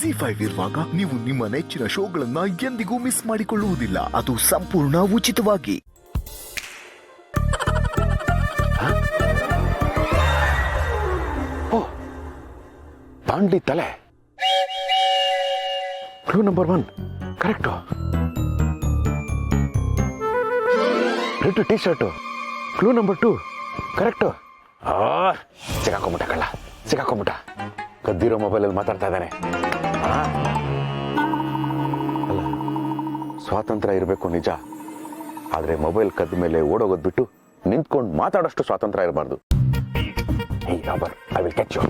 ZEE5 ಇರುವಾಗ ನೀವು ನಿಮ್ಮ ನೆಚ್ಚಿನ ಶೋಗಳನ್ನ ಎಂದಿಗೂ ಮಿಸ್ ಮಾಡಿಕೊಳ್ಳುವುದಿಲ್ಲ. ಅದು ಸಂಪೂರ್ಣ ಉಚಿತವಾಗಿ. ಬಾಂಡ್ಲಿ ತಲೆ clue number 1 correct. Red T shirt clue number 2 correct. ಸಿಗಾಕೊಂಬಿಟ್ಟ ಕಳ್ಳ, ಸಿಗಾಕೊಂಬಿಟ್ಟ. ಕದ್ದಿರೋ ಮೊಬೈಲಲ್ಲಿ ಮಾತಾಡ್ತಾ ಇದ್ದಾನೆ. ಅಲ್ಲ, ಸ್ವಾತಂತ್ರ್ಯ ಇರಬೇಕು ನಿಜ, ಆದರೆ ಮೊಬೈಲ್ ಕದ್ದ ಮೇಲೆ ಓಡೋಗೋದು ಬಿಟ್ಟು ನಿಂತ್ಕೊಂಡು ಮಾತಾಡೋಷ್ಟು ಸ್ವಾತಂತ್ರ್ಯ ಇರಬಾರ್ದು. Hey robber, I will catch you.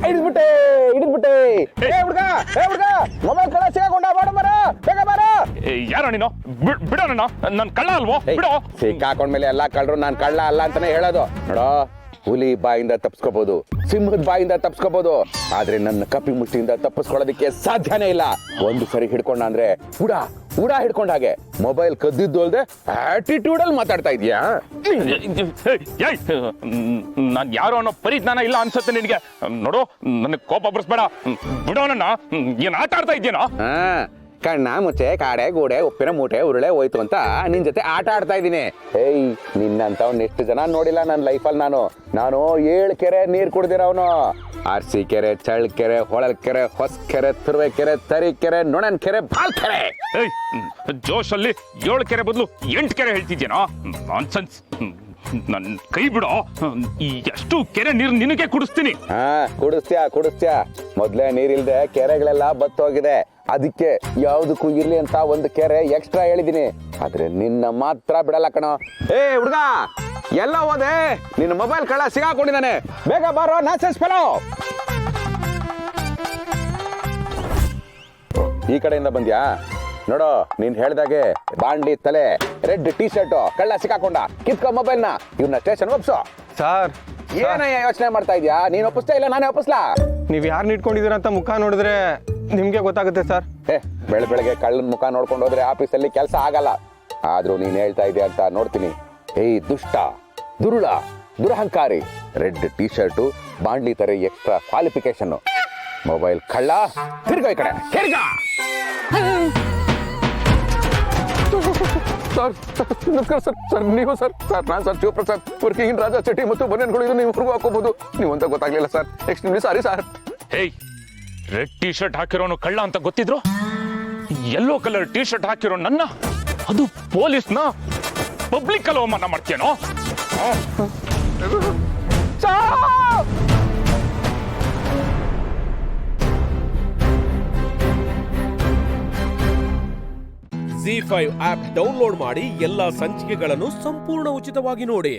ಹಿಡಿದ್ಬಿಟ್ಟೆ. ಮೊಬೈಲ್ ಕಳ್ಳ ಸಿಗಾಕೊಂಡ, ಬಾಡ ಮರ, ಬೇಗ ಬಾರ. ಯಾರೋ ನೀನು? ಬಿಡೋ ನನ್ನ, ನನ್ ಕಳ್ಳ ಅಲ್ವೋ, ಬಿಡೋ. ಸಿಕ್ಕಾಕೊಂಡ್ಮೇಲೆ ಎಲ್ಲಾ ಕಳ್ಳರು ನಾನ್ ಕಳ್ಳ ಅಲ್ಲ ಅಂತಾನೆ ಹೇಳೋದು. ನೋಡೋ, ಹುಲಿ ಬಾಯಿಂದ ತಪ್ಪಿಸ್ಕೋಬಹುದು, ಸಿಂಹದ ಬಾಯಿಂದ ತಪ್ಪಿಸ್ಕೋಬಹುದು, ಆದ್ರೆ ನನ್ನ ಕಪ್ಪಿ ಮುಷ್ಟಿಯಿಂದ ತಪ್ಪಿಸ್ಕೊಳ್ಳೋದಕ್ಕೆ ಸಾಧ್ಯನೇ ಇಲ್ಲ. ಒಂದು ಸರಿ ಹಿಡ್ಕೊಂಡ ಅಂದ್ರೆ ಉಡ ಹಿಡ್ಕೊಂಡ ಹಾಗೆ. ಮೊಬೈಲ್ ಕದ್ದಿದ್ದು ಅಲ್ದೆ ಆಟಿಟ್ಯೂಡ್ ಅಲ್ಲಿ ಮಾತಾಡ್ತಾ ಇದೀಯಾ? ನಾನ್ ಯಾರೋ ಅನ್ನೋ ಪರಿಜ್ಞಾನ ಇಲ್ಲ ಅನ್ಸುತ್ತೆ ನಿನಗೆ. ನೋಡು, ನನಗೆ ಕೋಪ ಬರ್ಸ್ಬೇಡ, ಬಿಡೋ ನನ್ನ. ಏನ್ ಆಟ ಆಡ್ತಾ ಇದ್ದೀನೋ? ಕಣ್ಣ ಮುಚ್ಚೆ ಕಾಡೆ ಗೂಡೆ ಉಪ್ಪಿನ ಮೂಟೆ ಉರುಳೆ ಹೋಯ್ತು ಅಂತ ನಿನ್ ಜೊತೆ ಆಟ ಆಡ್ತಾ ಇದ್ದೀನಿ. ಏಯ್, ನಿನ್ನಂತವ್ನ ಎಷ್ಟು ಜನ ನೋಡಿಲ್ಲ ನನ್ನ ಲೈಫಲ್ಲಿ. ನಾನು 7 ಕೆರೆ ನೀರ್ ಕುಡ್ದಿರೋನು. ಆರ್ಸಿ ಕೆರೆ, ಚಳ್ ಕೆರೆ, ಹೊಳಲ್ ಕೆರೆ, ಹೊಸ್ ಕೆರೆ, ತುರ್ವೆ ಕೆರೆ, ತರಿ ಕೆರೆ, ನೊಣನ್ ಕೆರೆ, ಬಾಲ್ ಕೆರೆ. ಜೋಶಲ್ಲಿ 7 ಕೆರೆ ಬದಲು 8 ಕೆರೆ ಹೇಳ್ತಿದ್ಯೇನೋ? ನಾನ್ಸೆನ್ಸ್. ನನ್ ಕೈ ಬಿಡೋ. ಎಷ್ಟು ಕೆರೆ ನೀರು ನಿನಗೆ ಕುಡಿಸ್ತೀನಿ. ಕುಡಿಸ್ತ್ಯಾ. ಮೊದ್ಲೇ ನೀರಿಲ್ದೆ ಕೆರೆಗಳೆಲ್ಲ ಬತ್ತೋಗಿದೆ. ಅದಕ್ಕೆ ಯಾವ್ದಕ್ಕೂ ಇರ್ಲಿ ಅಂತ ಒಂದು ಕೆರೆ ಎಕ್ಸ್ಟ್ರಾ ಹೇಳಿದೀನಿ. ಆದ್ರೆ ನಿನ್ನ ಮಾತ್ರ ಬಿಡಲ್ಲ ಕಣೋ. ಏ ಹುಡ್ಗ, ಎಲ್ಲ ಹೋದೆ? ನಿನ್ನ ಮೊಬೈಲ್ ಕಳ್ಳ ಸಿಗಾಕೊಂಡಿದ್ದಾನೆ, ಬೇಗ ಬಾರೋ ನಾಸೆಸ್ ಫೆಲೋ. ಈ ಕಡೆಯಿಂದ ಬಂದ್ಯಾ? ನೋಡೋ, ನೀನ್ ಹೇಳ್ದಾಗೆ ಬಾಂಡ್ಲಿ ತಲೆ, ರೆಡ್ ಟೀ ಶರ್ಟ್, ಕಳ್ಳ ಸಿಕ್ಕಾಕೊಂಡ, ಕಿತ್ಕೊ ಮೊಬೈಲ್ನ, ಇವ್ನ ಸ್ಟೇಷನ್ ಒಪ್ಸೋ. ಸರ್, ಏನಯ್ಯ ಯೋಚನೆ ಮಾಡ್ತಾ ಇದ್ಯಾ? ನೀನ್ ಒಪ್ಪಿಸ್ತಾ ಇಲ್ಲ, ನಾನೇ ಒಪ್ಪಿಸ್ಲಾ? ನೀವ್ ಯಾರು ಇಟ್ಕೊಂಡಿದೀರ ಅಂತ ಮುಖ ನೋಡಿದ್ರೆ ನಿಮ್ಗೆ ಗೊತ್ತಾಗುತ್ತೆ ಸರ್. ಬೆಳಗ್ಗೆ ಕಳ್ಳನ ಮುಖ ನೋಡ್ಕೊಂಡು ಹೋದ್ರೆ ಆಫೀಸಲ್ಲಿ ಕೆಲಸ ಆಗಲ್ಲ. ಆದ್ರೂ ನೀನ್ ಹೇಳ್ತಾ ಇದೆಯಾ ಅಂತ ನೋಡ್ತೀನಿ. ಏಯ್ ದುಷ್ಟ, ದುರುಳ, ದುರಹಂಕಾರಿ, ರೆಡ್ ಟೀ ಶರ್ಟು, ಬಾಂಡ್ಲಿ ತರ ಎಕ್ಸ್ಟ್ರಾ ಕ್ವಾಲಿಫಿಕೇಶನ್, ಮೊಬೈಲ್ ಕಳ್ಳ, ತಿರ್ಗೋ ಈ ಕಡೆ, ತಿರ್ಗಾ. ನಮಸ್ಕಾರ ಸರ್. ನೀವು ಸರ್? ನಾನು ಸರ್ ಶಿವಪ್ರಸಾದ್, ವರ್ಕಿಂಗ್ ರಾಜಾ ಚಟಿ ಮತ್ತು ಬನಿಯನ್ಗಳು ಇದು ನೀವು ಹಾಕೋಬಹುದು. ನೀವು ಅಂತ ಗೊತ್ತಾಗ್ಲಿಲ್ಲ ಸರ್, ಎಕ್ಸ್ಟ್ರೀಮ್ಲಿ ಸಾರಿ ಸರ್. ಹೇಯ್, ರೆಡ್ ಟೀ ಶರ್ಟ್ ಹಾಕಿರೋನು ಕಳ್ಳ ಅಂತ ಗೊತ್ತಿದ್ರು, ಯೆಲ್ಲೋ ಕಲರ್ ಟೀ ಶರ್ಟ್ ಹಾಕಿರೋ ನನ್ನ, ಅದು ಪೊಲೀಸ್ನ ಪಬ್ಲಿಕ್ ಅಲ್ಲಿ ಅವಮಾನ ಮಾಡ್ತೀಯನೋ? ZEE5 ಆಪ್ ಡೌನ್ಲೋಡ್ ಮಾಡಿ ಎಲ್ಲಾ ಸಂಚಿಕೆಗಳನ್ನು ಸಂಪೂರ್ಣ ಉಚಿತವಾಗಿ ನೋಡಿ.